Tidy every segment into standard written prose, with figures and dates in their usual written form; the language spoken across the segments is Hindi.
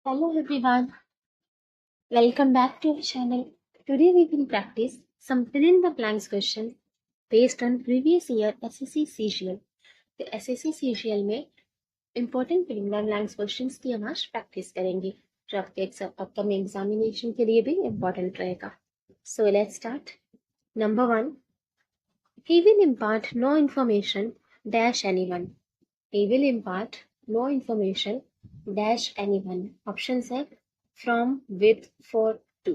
Hello everyone, welcome back to our channel. Today we will practice some fill in the blanks questions based on previous year SSC CGL. तो SSC CGL में important fill in the blanks questions की हम आज practice करेंगे जो आपके upcoming examination के लिए भी important रहेगा. So let's start. Number 1. He will impart no information dash anyone. He will impart no information dash anyone. Options है from, with, for, to.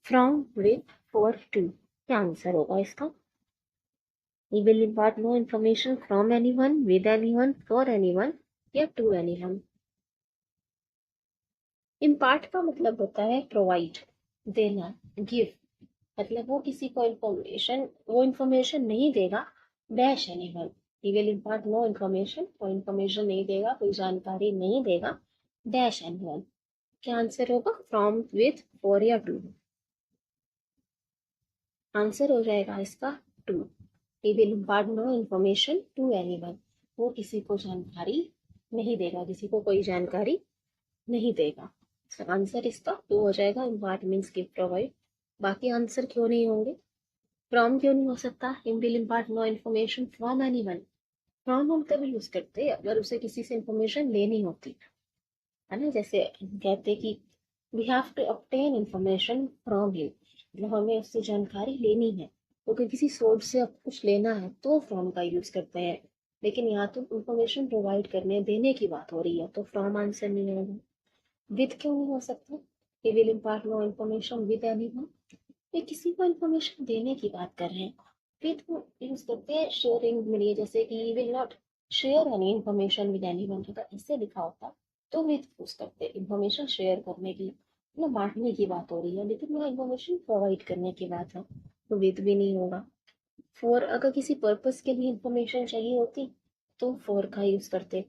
From, with, for, to. क्या आंसर होगा इसका? He will impart no information from anyone, with anyone, for anyone या to anyone. Impart का मतलब होता है provide, देना, give. मतलब वो किसी को information नहीं देगा dash anyone. He will impart no information, कोई information नहीं देगा, कोई जानकारी नहीं देगा dash anyone. क्या आंसर होगा? फ्रॉम, विथ, फॉर या टू. आंसर हो जाएगा इसका to. He will impart no information to anyone. वो किसी को जानकारी नहीं देगा, किसी को कोई जानकारी नहीं देगा. आंसर इसका टू हो जाएगा. Impart means give, provide. बाकी आंसर क्यों नहीं होंगे? फ्रॉम क्यों नहीं हो सकता? He will impart no information from anyone. From हम तभी यूज करते हैं अगर उसे किसी से इन्फॉर्मेशन लेनी होती है ना. जैसे कहते कि we have to obtain information from him, मतलब हमें उससे जानकारी लेनी है. तो अगर किसी सोर्स से अब कुछ लेना है तो फ्रॉम का यूज करते हैं. लेकिन यहाँ तो इन्फॉर्मेशन प्रोवाइड करने देने की बात हो रही है तो फ्रॉम आंसर नहीं होगा. विद क्यों नहीं हो सकता? He will impart no information with anyone. ये किसी को इन्फॉर्मेशन देने की बात कर रहे हैं. विद को यूज करते हैं शेयरिंग में लिए, जैसे कि he will not share any information with anyone. अगर ऐसे लिखा होता तो विद यूज करते. इन्फॉर्मेशन शेयर करने की मतलब बांटने की बात हो रही है, लेकिन यहाँ इन्फॉर्मेशन प्रोवाइड करने की बात है तो विद भी नहीं होगा. फॉर अगर किसी पर्पस के लिए इन्फॉर्मेशन चाहिए होती तो फॉर का यूज करते.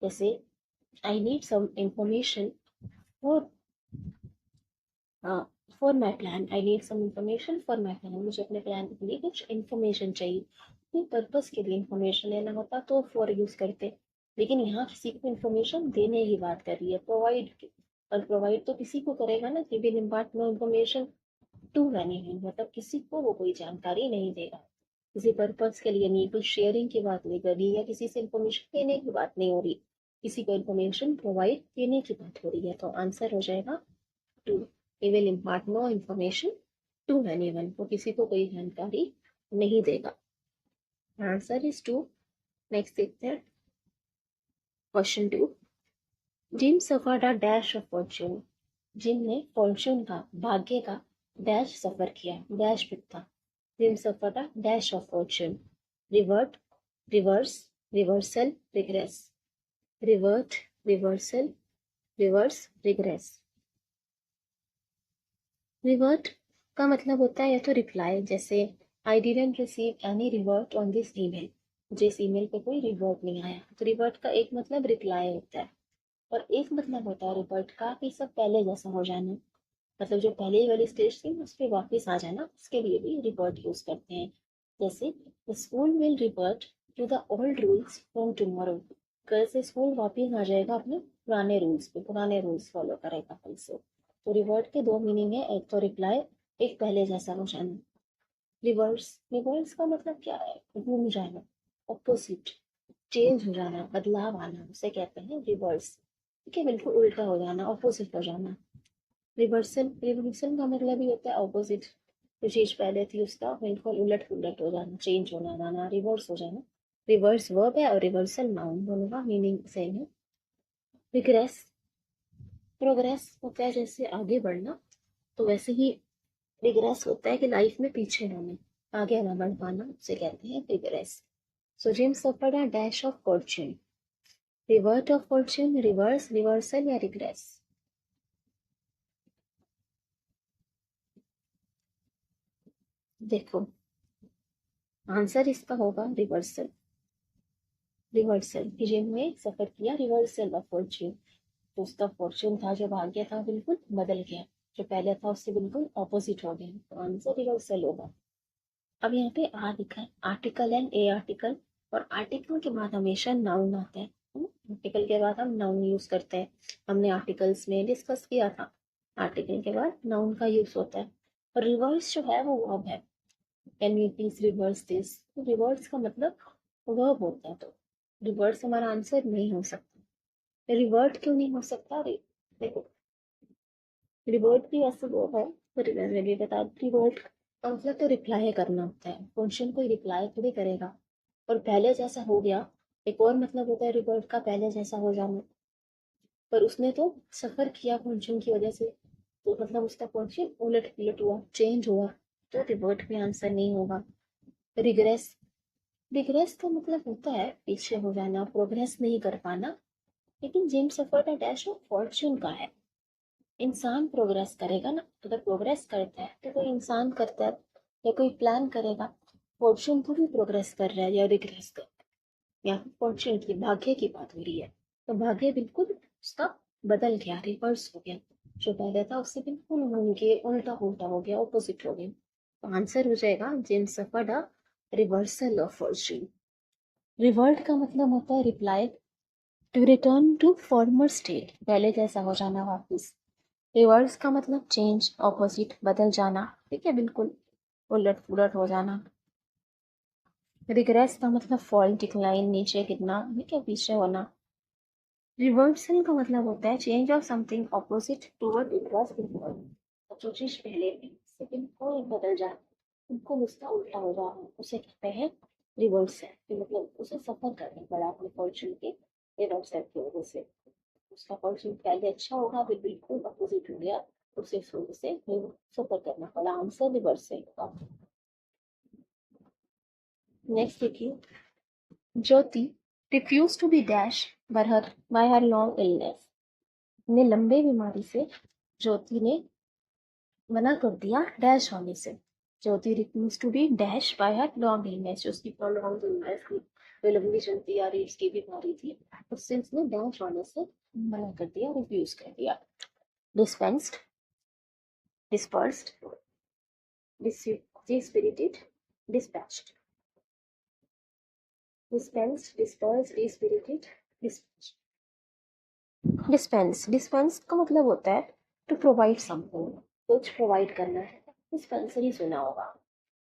जैसे I need some information for for my plan. I need some information for my plan. मुझे अपने प्लान के लिए कुछ इन्फॉर्मेशन चाहिए. कोई पर्पस के लिए इन्फॉर्मेशन लेना होता तो फॉर यूज करते. लेकिन यहाँ किसी को इन्फॉर्मेशन देने की बात कर रही है, प्रोवाइड. और प्रोवाइड तो किसी को करेगा ना. कि will impart no information to anyone, मतलब किसी को वो कोई जानकारी नहीं देगा. किसी पर्पस के लिए नहीं, कोई शेयरिंग की बात नहीं कर रही है, किसी से इन्फॉर्मेशन देने की बात नहीं हो रही, किसी को इन्फॉर्मेशन प्रोवाइड देने की बात हो रही है. तो आंसर हो जाएगा to. he will impart no information to anyone. वो किसी को कोई जानकारी नहीं देगा. Answer is to. नेक्स्ट देखते हैं question 2. Jim suffered a dash of fortune. Jim ने फॉर्च्यून का, भाग्य का डैश सफर किया. डैश था. Jim suffered a dash of fortune. Revert, reverse, reversal, regress. Revert, reversal, reverse, regress. Revert का मतलब होता है या तो रिप्लाई, जैसे I didn't receive any revert on this email. मुझे इस ईमेल पे कोई रिवर्ट नहीं आया. तो रिवर्ट का एक मतलब रिप्लाई होता है और एक मतलब होता है रिवर्ट का कि सब पहले जैसा हो जाना. मतलब जो पहले वाली स्टेज थी उस पर वापस आ जाना, उसके लिए भी रिवर्ट यूज करते हैं. जैसे the school will revert to the old rules from tomorrow. कल से स्कूल वापस आ जाएगा अपने पुराने रूल्स पे, पुराने रूल्स फॉलो करेगा कल से. तो रिवर्ट के दो मीनिंग है, एक तो रिप्लाई, एक पहले जैसा हो जाना. रिवर्स, रिवर्स का मतलब क्या है? घूम जाना, ऑपोजिट, चेंज हो जाना, बदलाव आना, उसे कहते हैं रिवर्स. ठीक है, बिल्कुल उल्टा हो जाना, ऑपोजिट हो जाना. रिवर्सल, रिवर्सल का मतलब ही होता है ऑपोजिट. जो चीज पहले थी उसका बिल्कुल उलट पुलट हो जाना, चेंज होना जाना, रिवर्स हो जाना. रिवर्स वर्ब है और रिवर्सल नाउन, दोनों का मीनिंग सेम है. रिग्रेस, प्रोग्रेस होता है जैसे आगे बढ़ना, तो वैसे ही रिग्रेस होता है कि लाइफ में पीछे होना, आगे ना बढ़ पाना, उसे कहते हैं regress. So Jim suffered a dash of fortune. Revert of fortune, reverse, reversal या रिग्रेस. देखो आंसर इसका होगा रिवर्सल. रिवर्सल कि जिनमें सफर किया, रिवर्सल ऑफ फॉर्च्यून. तो उसका फॉर्च्यून था, जो भाग्य था, बिल्कुल बदल गया. जो पहले था उससे बिल्कुल ऑपोजिट हो गया. तो आंसर रिवर्सल होगा. अब यहाँ पे आ लिखा है आर्टिकल एंड ए आर्टिकल, और आर्टिकल के बाद हमेशा नाउन आता है. आर्टिकल आर्टिकल के बाद हम नाउन यूज करते हैं, हमने आर्टिकल्स में डिस्कस किया था। आर्टिकल के बाद नाउन का यूज होता है। और रिवर्स जो है वो वर्ब है। Can you please reverse this? Reverse का मतलब वर्ब होता है, तो रिवर्स हमारा आंसर नहीं हो सकता। रिवर्ट क्यों नहीं हो सकता? देखो, रिवर्ट भी ऐसे वर्ब है, मैं भी बता दूं, रिवर्ट का मतलब तो रिप्लाई करना होता है, क्वेश्चन को रिप्लाई थोड़ी करेगा। और पहले जैसा हो गया, एक और मतलब होता है रिवर्ट का, पहले जैसा हो जाना। पर उसने तो सफर किया क्वेश्चन की वजह से, तो मतलब उसका क्वेश्चन उलट पुलट हुआ, चेंज हुआ, तो रिवर्ट भी आंसर नहीं होगा। रिग्रेस, रिग्रेस का मतलब होता है पीछे हो जाना, प्रोग्रेस नहीं कर पाना। लेकिन जेम्स सफर का डैश ऑफ फॉर्च्यून का है। इंसान प्रोग्रेस करेगा ना, तो अगर प्रोग्रेस करता है तो कोई इंसान करता है या कोई प्लान करेगा। फॉर्च्यून को भी प्रोग्रेस कर रहा है या रिग्रेस कर रहा है, या फॉर्च्यून की, भाग्य की बात हो रही है, तो भाग्य बिल्कुल उसका बदल गया, रिवर्स हो गया। जो पहले था उससे बिल्कुल घूम के उल्टा उल्टा हो गया, ऑपोजिट हो गया। तो आंसर हो जाएगा James suffered a reversal of fortune. Revert का मतलब होता है reply, to return to former state, पहले जैसा हो जाना वापस। रिवर्स का मतलब चेंज, ऑपोजिट, बदल जाना, ठीक है, बिल्कुल उलट पुलट हो जाना। रिग्रेस का मतलब फॉल, डिक्लाइन, नीचे गिरना, ठीक है, पीछे होना। रिवर्सल का मतलब होता है change of something opposite to what it was before, जो चीज पहले थी उससे बिल्कुल बदल जाना, बिल्कुल उसका उल्टा हो जाना, उसे कहते हैं रिवर्सल। मतलब उसे सफर करना पड़ा अपने फॉर्चून के रिवर्सल की वजह से। उसका फॉर्चून पहले अच्छा होगा, फिर बिल्कुल अपोजिट हो गया, उसे शुरू से सफर करना पड़ा। आंसर रिवर्सल का। नेक्स्ट देखिए, Jyoti refuse to be dash by her long illness. ने लंबे बीमारी से ज्योति ने मना कर दिया डैश होने से। Jyoti refuse to be dash by her long illness, उसकी लॉन्ग इलनेस थी, जो लंबी चलती आ रही उसकी बीमारी थी, उससे उसने डैश होने से मना कर दिया, रिफ्यूज कर दिया। Dispensed, dispersed, dispirited, dispatched, dispensed, dispersed, dispirited, dispatched। Dispense, dispense का मतलब होता है टू प्रोवाइड समथिंग, कुछ प्रोवाइड करना है। डिस्पेंसरी सुना होगा,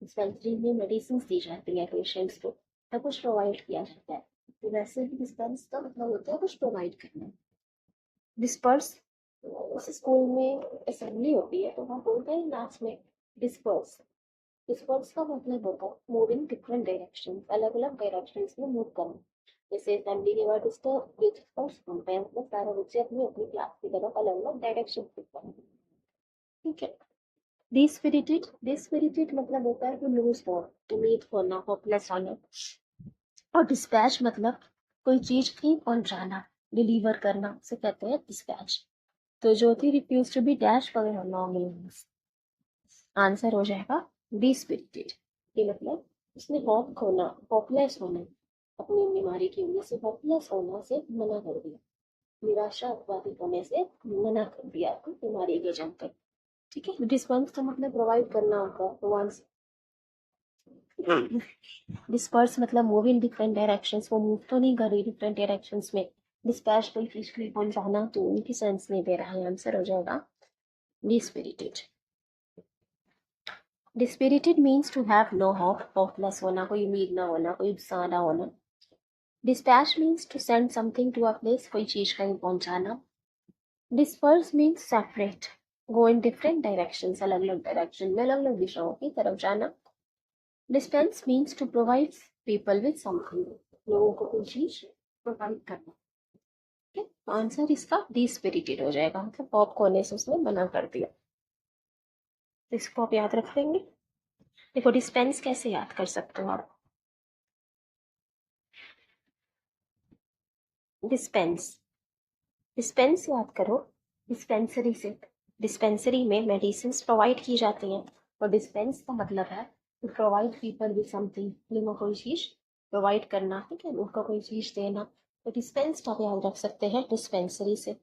डिस्पेंसरी में मेडिसिन दी जाती है पेशेंट्स को, या कुछ प्रोवाइड किया जाता है। तो वैसे भी डिस्पेंस का मतलब होता है कुछ प्रोवाइड करना। डिस्पर्स, उस स्कूल में असेंबली होती है तो वहाँ बोलते हैं लास्ट में डिस्पर्स। डिस्पर्स का मतलब होता है मूव इन डिफरेंट डायरेक्शन, अलग अलग डायरेक्शन में मूव करना। जैसे असेंबली के बाद डिस्पर्स घूमते हैं, मतलब सारे बच्चे अपनी अपनी क्लास की तरफ अलग अलग डायरेक्शन मूव करना, ठीक है। डिस्पिरिटेड, डिस्पिरिटेड मतलब होता है टू लूज होप, उम्मीद खोना, होपलेस होना। और डिस्पैच मतलब कोई चीज कहीं पहुंचाना, डिलीवर करना, उसे कहते हैं डिस्पैच। तो Jyoti refuse to be dash by her long illness, answer हो जाएगा डिस्पिरिटेड। ये मतलब उसने होप खोना, होपलेस होना, अपनी बीमारी की वजह से होपलेस होना से मना कर दिया, निराशावादी होने से मना कर दिया अपनी बीमारी के जम पर, ठीक है। डिस्पर्स का मतलब प्रोवाइड करना होता है, तो आंसर डिस्पर्स मतलब मूव इन डिफरेंट डायरेक्शंस, वो मूव तो नहीं कर रही डिफरेंट डायरेक्शंस में। डिस्पैच कोई चीज के लिए पहुंचाना, तो उनकी सेंस नहीं दे रहा है, आंसर हो जाएगा dispirited. Dispirited means to have no hope, hopeless होना, कोई उम्मीद ना होना, कोई उत्साह ना होना। Dispatch means to send something to a place, कोई चीज कहीं पहुंचाना। Disperse means separate, go in different directions, अलग अलग डायरेक्शन में, अलग अलग दिशाओं की तरफ जाना। Dispense means to provide people with something, लोगों को कोई चीज प्रोवाइड करना, ठीक है। आंसर इसका डिस्पिरिटेड हो जाएगा, मतलब पॉप खोने से उसने मना कर दिया। इसको आप याद रख लेंगे। देखो डिस्पेंस कैसे याद कर सकते हो आप, डिस्पेंस, डिस्पेंस याद करो डिस्पेंसरी से। डिस्पेंसरी में मेडिसिन प्रोवाइड की जाती हैं, और डिस्पेंस का मतलब है to provide people with something, जिनको कोई चीज प्रोवाइड करना, ठीक है, उनको कोई चीज देना। तो डिस्पेंस आप याद रख सकते हैं डिस्पेंसरी से।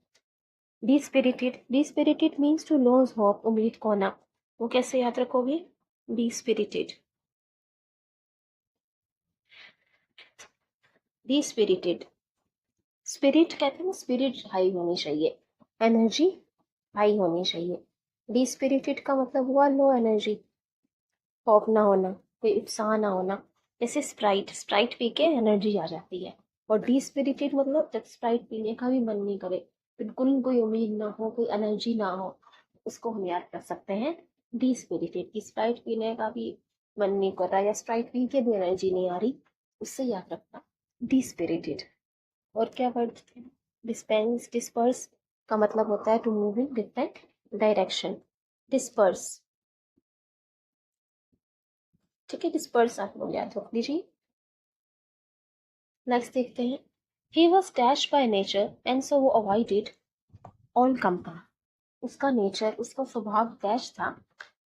डिस्पिरिटेड, dispirited means to lose hope, उम्मीद खोना, वो कैसे याद रखोगे? डिस्पिरिटेड, डिस्पिरिटेड, स्पिरिट कहते हैं, स्पिरिट हाई होनी चाहिए, एनर्जी हाई होनी चाहिए। डिस्पिरिटेड का मतलब हुआ लो एनर्जी, खौफ ना होना, कोई उत्साह ना होना। जैसे स्प्राइट, स्प्राइट पी के एनर्जी आ जाती है। और डिस्पिरिटेड मतलब जब स्प्राइट पीने का भी मन नहीं करे, बिल्कुल कोई उम्मीद ना हो, कोई एनर्जी ना हो, उसको हम याद कर सकते हैं डिस्पिरिटेड की। स्प्राइट पीने का भी मन नहीं कर रहा या स्प्राइट पी के भी एनर्जी नहीं आ रही, उससे याद रखना डिस्पिरिटेड। और क्या वर्ड थे? डिस्पेंस, डिस्पर्स का मतलब होता है to move in different direction, disperse. ठीक है, डिस्पर्स आप लोग याद रख लीजिए। नेक्स्ट देखते हैं, ही was dash by nature and सो वो अवॉइडेड ऑल कंपनी। उसका नेचर, उसका स्वभाव डैश था,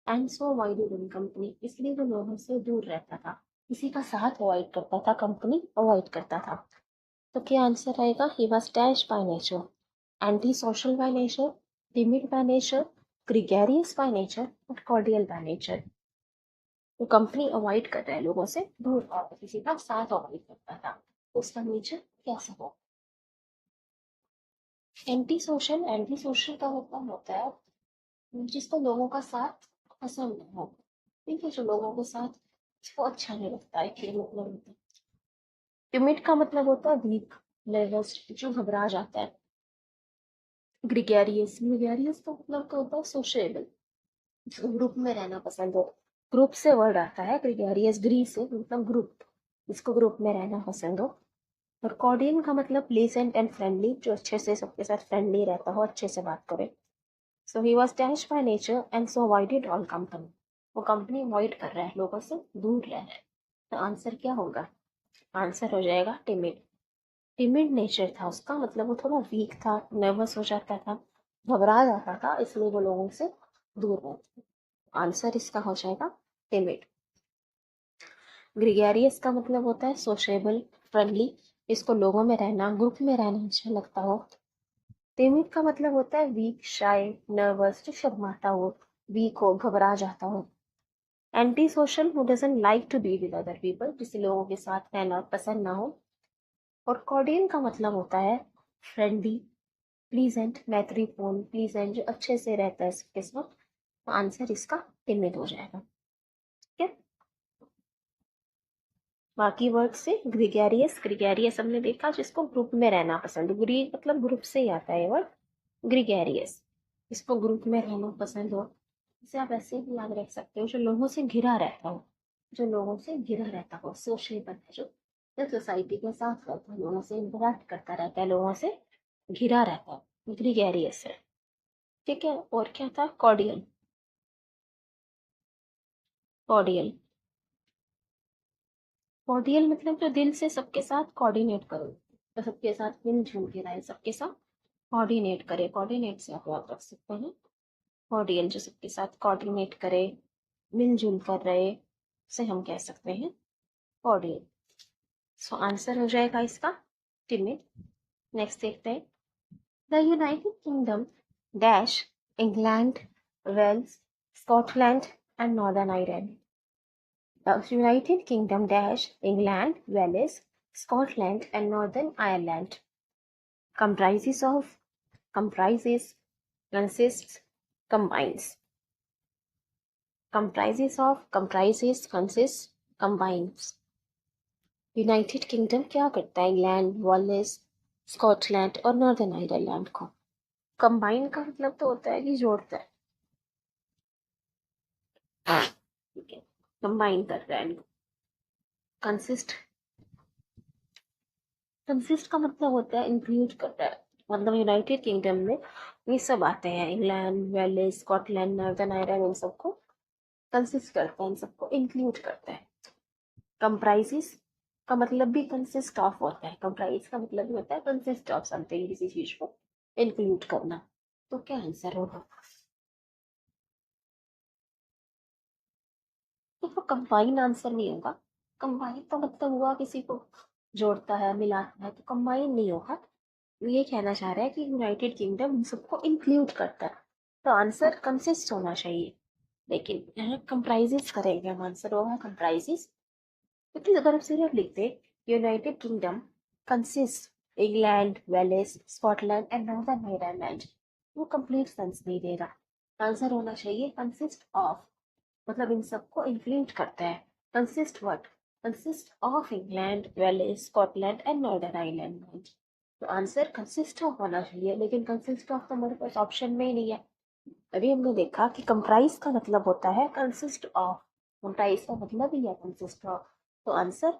and so avoided all company, इसलिए वो लोगों से दूर रहता था, किसी का साथ अवॉइड करता था, कंपनी अवॉइड करता था। तो क्या आंसर आएगा? ही was dash by nature, anti social by nature, timid by nature, gregarious by nature और कॉर्डियल बाय नेचर। वो कंपनी अवॉइड कर रहा है, लोगों से दूर था, किसी का साथ अवॉइड करता था, उसका नेचर कैसा हो? एंटी सोशल, एंटी सोशल का मतलब होता है जिसको लोगों का साथ पसंद ना हो। ठीक है, जो लोगों के साथ इसको अच्छा नहीं लगता है, ये मतलब होता है। टिमिड का मतलब होता है वीक, नर्वस, जो घबरा जाता है। ग्रिगेरियस, ग्रिगेरियस का मतलब क्या होता है? सोशेबल, जो ग्रुप में रहना पसंद हो। ग्रुप से वर्ड आता है ग्रिगेरियस, ग्री से मतलब ग्रुप, जिसको ग्रुप में रहना पसंद हो। और कॉर्डियल का मतलब प्लीजेंट एंड फ्रेंडली, जो अच्छे से सबके साथ फ्रेंडली रहता हो, अच्छे से बात करे। So he was dash by nature and so avoided all company. वो कंपनी अवॉइड कर रहा है, लोगों से दूर रह रहा है। तो आंसर क्या होगा? आंसर हो जाएगा टिमिड। टिमिड नेचर था उसका, मतलब वो थोड़ा वीक था, नर्वस हो जाता था, घबरा जाता था, इसलिए वो लोगों से दूर रहता। आंसर इसका हो जाएगा टिमिड। ग्रिगेरियस का मतलब होता है सोशेबल, फ्रेंडली, इसको लोगों में रहना, ग्रुप में रहना अच्छा लगता हो। टिमिड का मतलब होता है वीक, शाय, नर्वस, जो शर्माता हो, वीक हो, घबरा जाता हो। Anti social, who doesn't like to be with other people, जिसे लोगों के साथ रहना पसंद ना हो। और कॉर्डियल का मतलब होता है फ्रेंडली, प्लीजेंट, मैत्रीपूर्ण, प्लीजेंट, जो अच्छे से रहता है सबके साथ। तो आंसर इसका टिमिड हो जाएगा। ठीक है, बाकी वर्ड से ग्रिगेरियस, ग्रिगेरियस हमने देखा जिसको ग्रुप में रहना पसंद, ग्री मतलब ग्रुप से ही आता है ये वर्ड, ग्रिगेरियस, इसको ग्रुप में रहना पसंद हो। इसे आप ऐसे भी याद रख सकते हो, जो लोगों से घिरा रहता हो, जो लोगों से घिरा रहता हो, सोशेबल है, जो सोसाइटी के साथ रहता है, लोगों से इंटरेक्ट करता रहता है, लोगों से घिरा रहता है, ग्रिगेरियस है। ठीक है, और क्या था? कॉर्डियल, कॉर्डियल, कॉर्डियल मतलब जो दिल से सबके साथ कोऑर्डिनेट करो, तो सबके साथ मिलजुल के रहे, सबके साथ कोऑर्डिनेट करे। कोऑर्डिनेट से आप याद रख सकते हैं, कॉर्डियल, जो सबके साथ कोऑर्डिनेट करे, मिलजुल कर रहे, से हम कह सकते हैं कॉर्डियल। सो आंसर हो जाएगा इसका टिमिड। नेक्स्ट देखते हैं, the United Kingdom dash England, Wales, Scotland and Northern Ireland. The United Kingdom dash England, Wales, Scotland and Northern Ireland. Comprises of, comprises, consists, combines. Comprises of, comprises, consists, combines. United kingdom क्या करता है? इंग्लैंड, वेल्स, स्कॉटलैंड और नॉर्दर्न आयरलैंड को कंबाइन का मतलब तो होता है कि जोड़ता है, ठीक है, कंबाइन कर रहा है इनको। कंसिस्ट, कंसिस्ट का मतलब होता है इंक्लूड करता है, मतलब यूनाइटेड किंगडम में ये सब आते हैं, England, Wales, Scotland, Northern Ireland, इन सबको कंसिस्ट करता है, इन सबको इंक्लूड करता है। कंप्राइजेस का मतलब भी कंसिस्ट ऑफ होता है, कंप्राइज का मतलब भी होता है कंसिस्ट ऑफ समथिंग, किसी चीज को इंक्लूड करना। तो क्या आंसर होगा? देखो, कंबाइन आंसर नहीं होगा। कंबाइन का मतलब हुआ किसी को जोड़ता है, मिलाता है, तो कंबाइन नहीं होगा। ये कहना चाह रहा है कि यूनाइटेड किंगडम इन सबको इंक्लूड करता है, तो आंसर कंसिस्ट होना चाहिए, लेकिन यहाँ कंप्राइजेस करेंगे हम, आंसर होगा कंप्राइजेस। क्योंकि अगर हम सिर्फ लिखते United Kingdom consist, England, Wales, Scotland and Northern Ireland, वो कंप्लीट सेंस नहीं देगा। आंसर होना चाहिए कंसिस्ट ऑफ, मतलब इन सबको इंक्लूड करता है। Consist what? Consist of England, Wales, Scotland and Northern Ireland. तो आंसर कंसिस्ट ऑफ होना चाहिए, लेकिन कंसिस्ट ऑफ तो हमारे पास ऑप्शन में ही नहीं है। अभी हमने देखा कि कंप्राइज का मतलब होता है कंसिस्ट ऑफ, कंप्राइज का मतलब ही है कंसिस्ट ऑफ, तो आंसर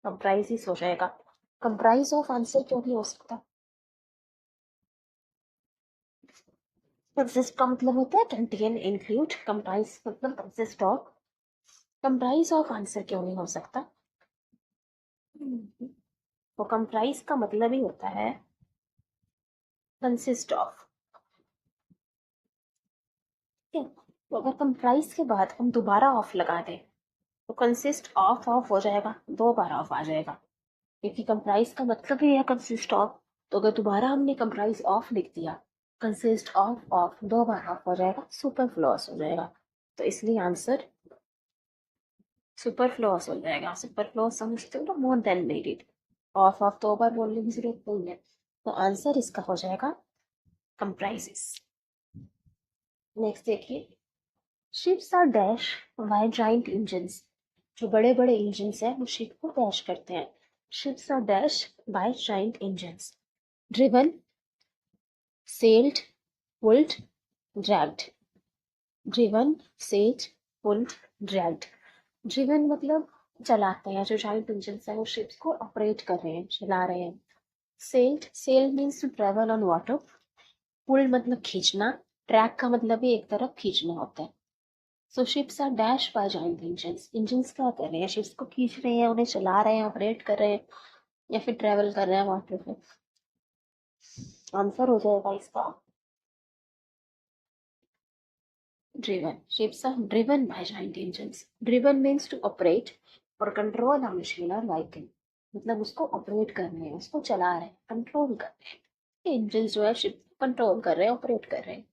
कंप्राइज ही हो जाएगा। कंप्राइज ऑफ आंसर क्यों नहीं हो सकता? कंसिस्ट का मतलब होता है कंटेन, इंक्लूड, कंप्राइज मतलब consist of, comprise of answer क्यों नहीं हो सकता? तो कंप्राइज का मतलब ही होता है कंसिस्ट ऑफ। ठीक है, तो अगर कंप्राइज के बाद हम दोबारा ऑफ लगा दें तो कंसिस्ट ऑफ हो जाएगा, दो बार ऑफ आ जाएगा, क्योंकि कंप्राइज का मतलब ही है कंसिस्ट ऑफ। तो अगर दोबारा हमने कंप्राइज ऑफ लिख दिया, कंसिस्ट ऑफ दो बार ऑफ हो जाएगा, सुपरफ्लुअस हो जाएगा। तो इसलिए आंसर सुपरफ्लुअस हो जाएगा। सुपरफ्लुअस समझते हो ना, मोर देन नीडेड। ऑफ दो बार बोलने की जरूरत नहीं है, तो आंसर इसका हो जाएगा कंप्राइजेस। नेक्स्ट देखिए, ships are dash by giant engines, जो बड़े बड़े इंजन्स हैं वो शिप को डैश करते हैं। Ships are dash by giant engines, driven, sailed, pulled, dragged. Driven, sailed, pulled, dragged. Driven मतलब चलाते हैं, जो जाइंट इंजन्स हैं वो शिप्स को ऑपरेट कर रहे हैं, चला रहे हैं। Sailed, sail means to travel on water. Pull मतलब खींचना, ट्रैक का मतलब भी एक तरफ खींचना होता है। So ships are dash by giant engines, engines क्या कर रहे हैं? शिप्स को खींच रहे हैं, उन्हें चला रहे हैं, ऑपरेट कर रहे हैं, या फिर ट्रेवल कर रहे हैं वाटर पे। आंसर हो जाएगा इसका driven. Ships are driven by giant engines. Driven means to operate और कंट्रोल अ मशीन और व्हीकल, मतलब उसको ऑपरेट कर रहे हैं, उसको चला रहे हैं, कंट्रोल कर रहे हैं। इंजन जो है शिप को कंट्रोल कर रहे हैं, ऑपरेट कर रहे हैं।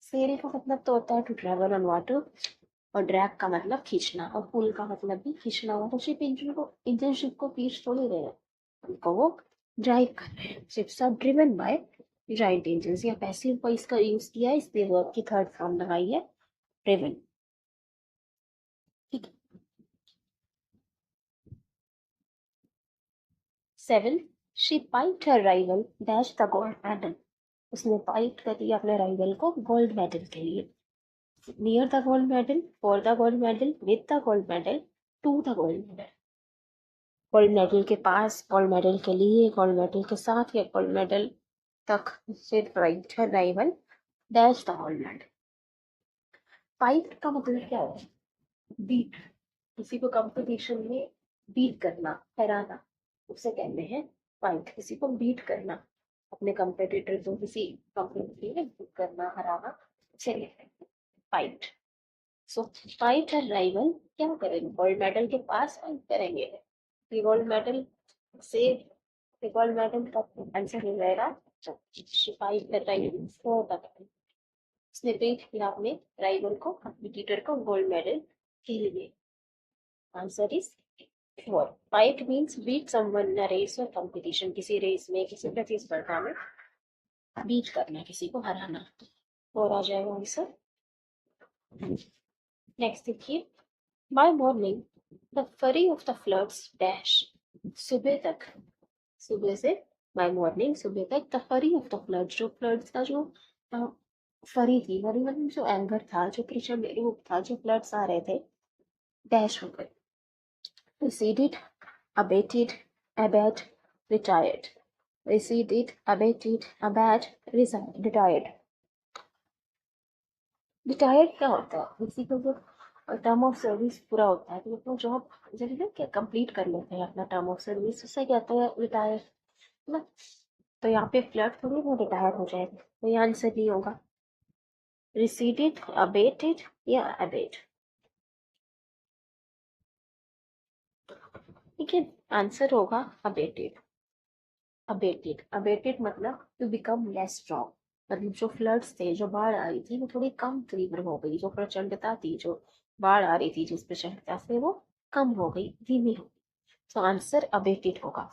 सेल का मतलब तो होता है टू ट्रेवल ऑन वाटर, और ड्रैग का मतलब खींचना, और पुल का मतलब भी खींचना हुआ। तो शिप इंजन शिप को खींच थोड़ी रहे हैं, उनको वो ड्राइव कर रहे हैं। Ships are driven by giant engines. या पैसिव वॉइस का यूज किया है, इसलिए वर्ब की थर्ड फॉर्म लगाई है ड्रिवन। ठीक है। 7, she point her rival dash the gold medal, उसने पाइट कर दिया अपने राइवल को गोल्ड मेडल के लिए। Near the gold medal, for the gold medal, with the gold medal, to the gold medal. Gold medal के पास, गोल्ड मेडल के लिए, गोल्ड मेडल के साथ, या गोल्ड मेडल तक से rival dash the gold medal. Fight का मतलब क्या है? बीट, किसी को कंपटीशन में बीट करना, हराना, उसे कहते हैं फाइट। किसी को बीट करना, अपने कंपेटिटर को किसी कंपटीशन में बीट करना, हराना, उसे कहते हैं फाइट। सो फाइट है राइवल, क्या करेंगे? गोल्ड मेडल के पास फाइट करेंगे। गोल्ड मेडल से, गोल्ड मेडल का आंसर हो जाएगा सिपाही कर राइवल फॉर द मेडल। उसने बीट किया अपने राइवल को, कंपटीटर को गोल्ड मेडल के लिए। Answer is four. Fight means beat someone in a race और कंपटीशन, किसी रेस में, किसी प्रतिस्पर्धा में बीट करना, किसी को हराना। और आ जाएगा आंसर। नेक्स्ट देखिए, बाय मॉर्निंग द फरी ऑफ द फ्लड्स डैश, सुबह तक, सुबह से, बाय मॉर्निंग सुबह तक, द फरी ऑफ द फ्लड्स, जो फ्लड्स का जो फरी थी, फरी मतलब जो एंगर था, जो प्रचंड रूप था, जो फ्लड्स आ रहे थे, डैश हो गए। receded, abated, abate, retired, receded, abated, abate, retired। Retired क्या होता है? किसी को जब टर्म ऑफ सर्विस पूरा होता है तो अपना जॉब जब ना क्या कंप्लीट कर लेते हैं अपना टर्म ऑफ सर्विस, उससे कहते हैं रिटायर ना। तो यहाँ पे फ्लड थोड़ी वो रिटायर हो जाएगा, तो ये आंसर नहीं होगा। रिसीडेड, अबेटेड या अबेट। ठीक है, आंसर होगा अबेटेड। अबेटेड, अबेटेड मतलब टू बिकम लेस स्ट्रॉन्ग, मतलब जो फ्लड्स थे, जो बाढ़ आ रही थी, वो थोड़ी कम तीव्र हो गई, जो प्रचंडता थी, जो बाढ़ आ रही थी जिस प्रचंडता से, वो कम हो गई, धीमी हो गई। तो आंसर अबेटेड होगा।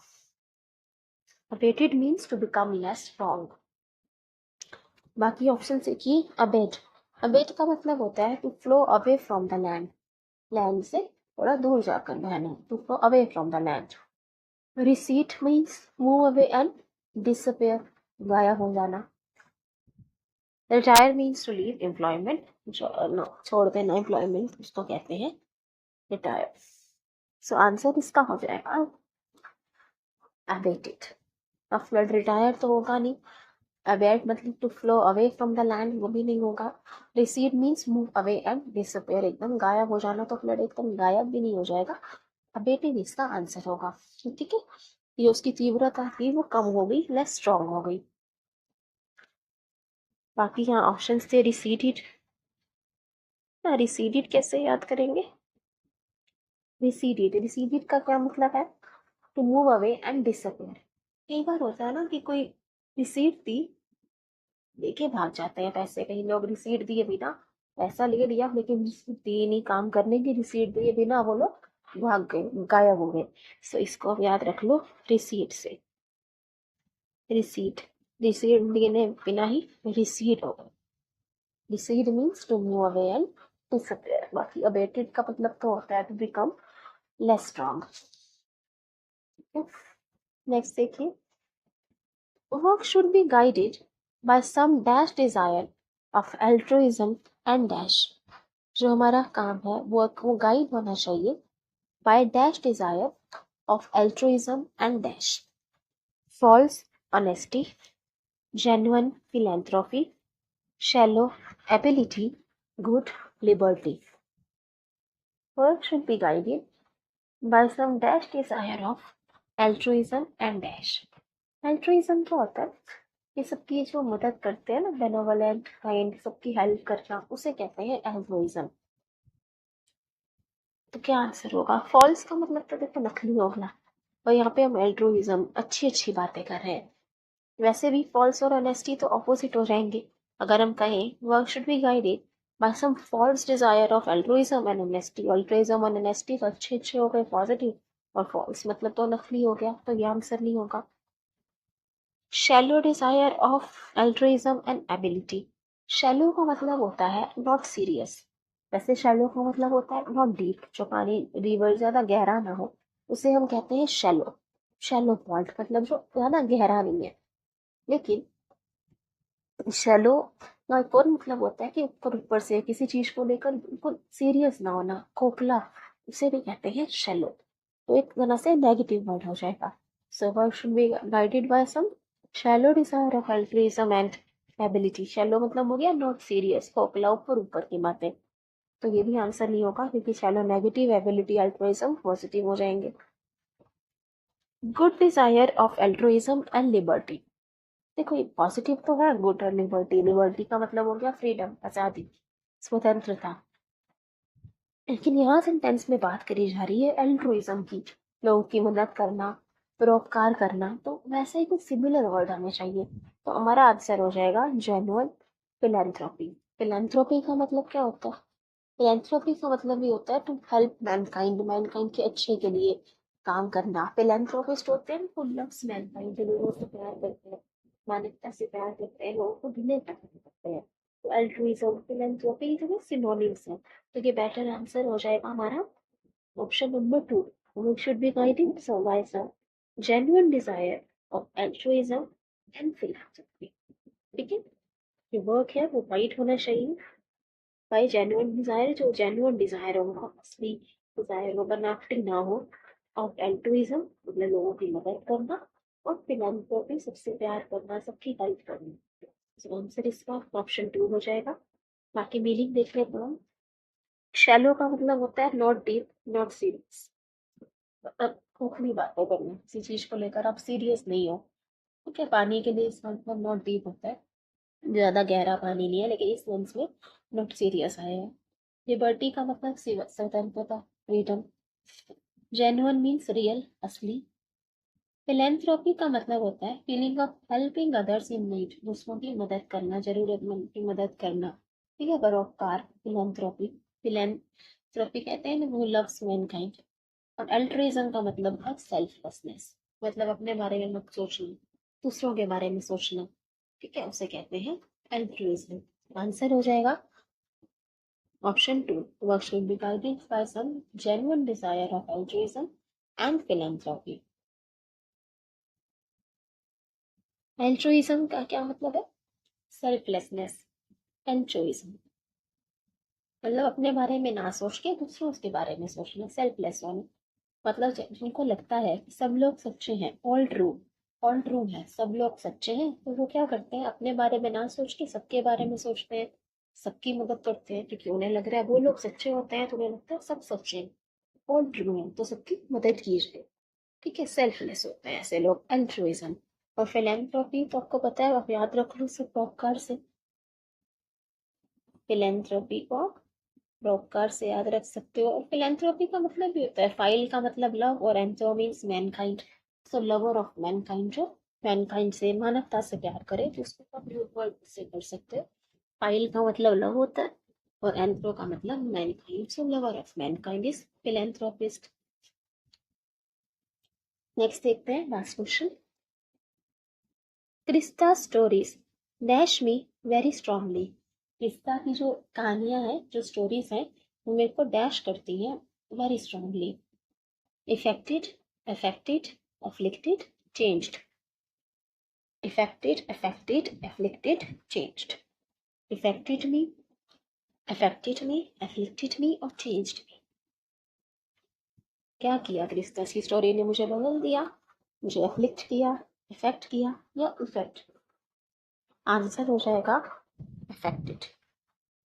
Abated means to become less strong. बाकी ऑप्शन देखिए। अबेट, अबेट का मतलब होता है to flow away from the land, land से थोड़ा दूर जाकर बहना, to flow away from the land. Recede means move away and disappear, गायब हो जाना। Retire means to leave employment, छोड़ देना एम्प्लॉयमेंट, उसको कहते हैं रिटायर। सो आंसर इसका हो जाएगा अबेटेड। अब फ्लड रिटायर तो होगा नहीं, अबेट मतलब to flow away from the land, वो भी नहीं होगा। Recede means move away and disappear, एकदम गायब हो जाना, तो फ्लड एकदम गायब भी नहीं हो जाएगा। अबेटेड इसका आंसर होगा। ठीक है, ये उसकी तीव्रता थी वो कम हो गई, लेस स्ट्रॉन्ग हो गई। बाकी यहाँ ऑप्शंस थे रिसीडेड, रिसीडेड कैसे याद करेंगे। रिसीडेड, रिसीडेड का क्या मतलब है, to move away and disappear. कई बार होता है ना कि कोई रिसीट दी लेके भाग जाते हैं पैसे, कहीं लोग रिसीट दिए बिना पैसा ले लिया, लेकिन रिसीट दिए नहीं, काम करने की रिसीट दिए बिना वो लोग भाग गए, गायब हो गए। सो इसको आप याद रख लो रिसीट से, रिसीट, रिसीट देने बिना ही रिसीट हो गए। Recede means to move away and disappear. बाकी अबेटेड का मतलब तो होता है to become less strong. Next देखिए, work should be guided by some dash desire of altruism and dash, जो हमारा काम है वो गाइड होना चाहिए by dash desire of altruism and dash, false honesty, genuine philanthropy, shallow ability, good liberty. Work should be guided by some dash desire of altruism and dash. altruism क्या होता है, ये सबकी जो मदद करते हैं ना, बेनोवलेंट काइंड, सबकी हेल्प करना, उसे कहते हैं एल्ट्रुइज्म। तो क्या आंसर होगा, फॉल्स का मतलब तो देखो नकली होगा, और यहाँ पे हम एल्ट्रुइज्म अच्छी अच्छी बातें कर रहे हैं। वैसे भी फॉल्स और ऑनेस्टी तो ऑपोजिट हो जाएंगे। अगर हम कहें work should be guided by some false desire of altruism and honesty, altruism और ऑनेस्टी तो अच्छे अच्छे हो गए पॉजिटिव, और फॉल्स मतलब तो नकली हो गया, तो ये आंसर नहीं होगा। Shallow desire of altruism and ability, shallow का मतलब होता है नॉट सीरियस, वैसे शैलो का मतलब होता है नॉट डीप, जो पानी रिवर ज्यादा गहरा ना हो उसे हम कहते हैं शैलो। शैलो पॉइंट मतलब जो ज्यादा गहरा नहीं है। लेकिन शैलो का एक और मतलब होता है कि ऊपर ऊपर से किसी चीज को लेकर बिल्कुल सीरियस ना होना, खोखला, उसे भी कहते हैं शैलो। तो एक तरह से नेगेटिव वर्ड हो जाएगा। So word should be guided by some shallow desire of altruism and ability. Shallow मतलब हो गया नॉट सीरियस, खोखला, ऊपर ऊपर की बातें, तो ये भी आंसर नहीं होगा, क्योंकि shallow negative, ability altruism positive हो जाएंगे। Good Dzire of altruism and liberty, देखो ये पॉजिटिव तो है गुड और लिबर्टी, लिबर्टी का मतलब हो गया फ्रीडम, आजादी, स्वतंत्रता। लेकिन यहाँ सेंटेंस में बात करी जा रही है एल्ट्रुइज्म की, लोगों की मदद करना, परोपकार करना, तो वैसे ही कुछ सिमिलर वर्ड हमें चाहिए। तो हमारा आंसर हो जाएगा जेन्युइन फिलैंथ्रोपी। फिलैंथ्रोपी का मतलब क्या होता है, फिलैंथ्रोपी का मतलब ये होता है टू हेल्प मैनकाइंड, मैनकाइंड के अच्छे के लिए काम करना। फिलैंथ्रोपिस्ट होते हैं हु लव्स मैनकाइंड, जो लोगों से प्यार करते हैं, मानवता से प्यार करते हैं, लोगों को ढूंढने करते हैं। तो अल्ट्रुइज्म फिलैंथ्रोपी जो सिनोनिम्स है, तो ये बेटर आंसर हो जाएगा हमारा option number 2। We should be guided so by some genuine desire of altruism and philanthropy. ठीक है, ये वर्क है वो गाइड होना चाहिए भाई जेन्युइन डिजायर, जो जेन्युइन डिजायर हो, असली डिजायर हो, बनावटी ना हो। और एल्ट्रुइज्म मतलब लोगों की मदद करना, और फिलैंथ्रोपी सबसे प्यार करना, सबकी हेल्प करना। तो आंसर इसका ऑप्शन 2 हो जाएगा। बाकी मीनिंग देख लेते हैं। शैलो का मतलब होता है नॉट डीप, नॉट सीरियस, मतलब खोखली बातें करना, किसी चीज को लेकर आप सीरियस नहीं हो। ठीक है, पानी के लिए इसका मतलब नॉट डीप होता है, ज्यादा गहरा पानी नहीं है, लेकिन इस सेंस में नॉट सीरियस आया है। लिबर्टी का मतलब स्वतंत्रता, फ्रीडम। जेन्युइन मीन्स रियल, असली। फिलेंथ्रोपी का मतलब होता है feeling of helping others in need, दूसरों की मदद करना, जरूरतमंद की मदद करना। ठीक है, परोपकार, फिलेंथ्रोपी। फिलेंथ्रोपी कहते हैं ना वो लव्स मैनकाइंड। और अल्ट्रुइज्म का मतलब है सेल्फलेसनेस, मतलब अपने बारे में मत सोचना, दूसरों के बारे में सोचना, ठीक है, उसे कहते हैं एल्ट्रुइज्म। आंसर हो जाएगा option 2, work should be guided by some genuine desire of altruism and philanthropy. Altruism का क्या मतलब है? सेल्फलेसनेस। एल्ट्रुइज्म मतलब अपने बारे में ना सोच के दूसरों के बारे में सोचना, सेल्फलेस होना। मतलब जिनको लगता है कि सब लोग सच्चे हैं, ऑल ट्रू, ऑल ट्रू है, सब लोग सच्चे हैं, तो वो क्या करते हैं, अपने बारे में ना सोच के सबके बारे में सोचते हैं, सबकी मदद करते हैं, क्योंकि उन्हें लग रहा है वो लोग सच्चे होते हैं, तो उन्हें लगता है सब सच्चे हैं, ऑल ट्रू है, तो सबकी मदद की जाए, ठीक है, सेल्फलेस होते हैं ऐसे लोग, अल्ट्रुइज्म। और फिलैंथ्रोपी तो आपको पता है, आप याद रख लो उसे परोपकार से, फिलैंथ्रोपी को परोपकार से याद रख सकते हो। और फिलैंथ्रोपी का मतलब भी होता है, फाइल का मतलब लव, और anthro means Mankind, so lover of Mankind, जो मैनकाइंड से, मानवता से प्यार करे, तो उसको आप रूट वर्ड से कर सकते हो। फाइल का मतलब लव होता है, और एंथ्रो का मतलब Mankind, so lover of Mankind is philanthropist. Next देखते हैं last question. Crysta stories dash me very strongly. Crysta की जो कहानियां हैं, जो स्टोरीज हैं, वो मेरे को डैश करती हैं very strongly. Effected, affected, afflicted, changed. Effected, affected, afflicted, changed. Effected me, affected me, afflicted me और चेंज्ड मी। क्या किया क्रिस्टा की स्टोरी ने? मुझे बदल दिया, मुझे अफ्लिक्ट किया, इफेक्ट किया या इफेक्ट? आंसर हो जाएगा अफेक्टेड।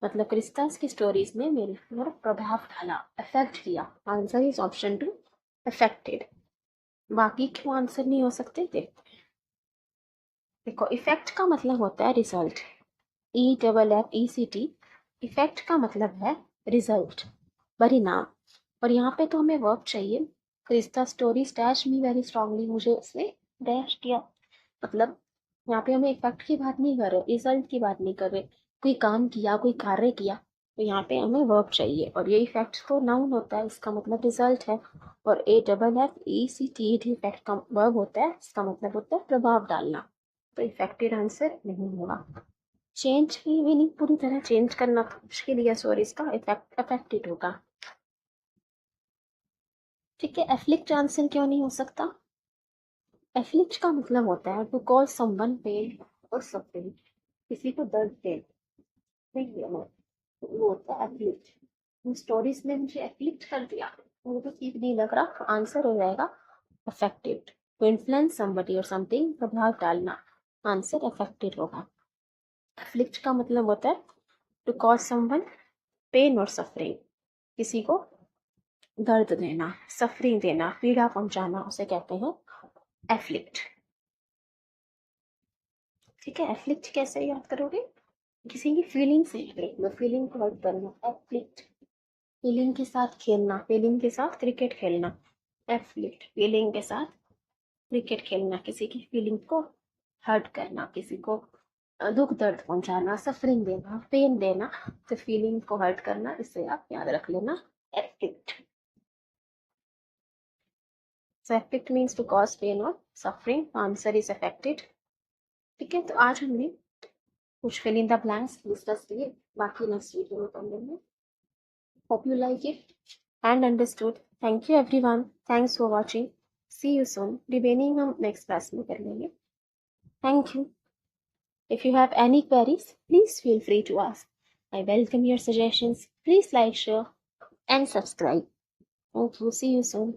मतलब क्रिस्टस की स्टोरीज ने मेरे पर प्रभाव डाला, अफेक्ट किया। Answer is option 2, affected. बाकी क्यों आंसर नहीं हो सकते देखते हैं। देखो, इफेक्ट का मतलब होता है रिजल्ट, EFFECT। इफेक्ट का मतलब है रिजल्ट, परिणाम। और यहाँ पे तो हमें वर्ब चाहिए। Crysta stories dash me very strongly, मुझे उसने डैश किया, मतलब यहाँ पे हमें इफेक्ट की बात नहीं कर रहे, रिजल्ट की बात नहीं कर रहे, कोई काम किया, कोई कार्य किया, तो यहाँ पे हमें वर्ब चाहिए। और ये इफेक्ट तो नाउन होता है, इसका मतलब रिजल्ट है। और EFFECT इफेक्ट का वर्ब होता है, इसका मतलब होता है प्रभाव डालना, तो इफेक्टेड आंसर नहीं होगा। चेंज की मीनिंग पूरी तरह चेंज करना तो मुश्किल है, सॉरी, इसका इफेक्ट अफेक्टेड होगा, ठीक है। एफ्लिक्ट आंसर क्यों नहीं हो सकता? एफ्लिक्ट का मतलब होता है टू कॉज समवन पेन और सफरिंग, किसी को दर्द देना, ठीक है ना, तो वो होता है एफ्लिक्ट। स्टोरीज ने मुझे एफ्लिक्ट कर दिया, मुझे तो ठीक नहीं लग रहा, आंसर हो जाएगा अफेक्टेड। टू इन्फ्लुएंस समबडी और समथिंग, प्रभाव डालना, आंसर अफेक्टेड होगा। एफ्लिक्ट का मतलब होता है टू कॉज समवन पेन और सफरिंग, किसी को दर्द देना, सफरिंग देना, पीड़ा पहुंचाना, उसे कहते हैं एफ्लिक्ट, ठीक है। एफ्लिक्ट कैसे याद करोगे? किसी की फीलिंग से याद रखना, फीलिंग को हर्ट करना, एफ्लिक्ट। फीलिंग के साथ खेलना, फीलिंग के साथ क्रिकेट खेलना, एफ्लिक्ट। फीलिंग के साथ क्रिकेट खेलना, किसी की फीलिंग को हर्ट करना, किसी को दुख दर्द पहुंचाना, सफरिंग देना, पेन देना, तो फीलिंग को हर्ट करना, इसे आप याद रख लेना, afflict. So afflict means to cause pain और सफरिंग, आंसर इज अफेक्टेड, ठीक है। तो आज हमने कुछ fill in the blanks discuss किए, बाकी नेक्स्ट वीडियो में कर लेंगे। Hope you like it and understood. Thank you everyone. Thanks for watching. See you soon. Remaining हम next class में कर लेंगे. Thank you. If you have any queries, please feel free to ask. I welcome your suggestions. Please like, share and subscribe. Thank you. See you soon.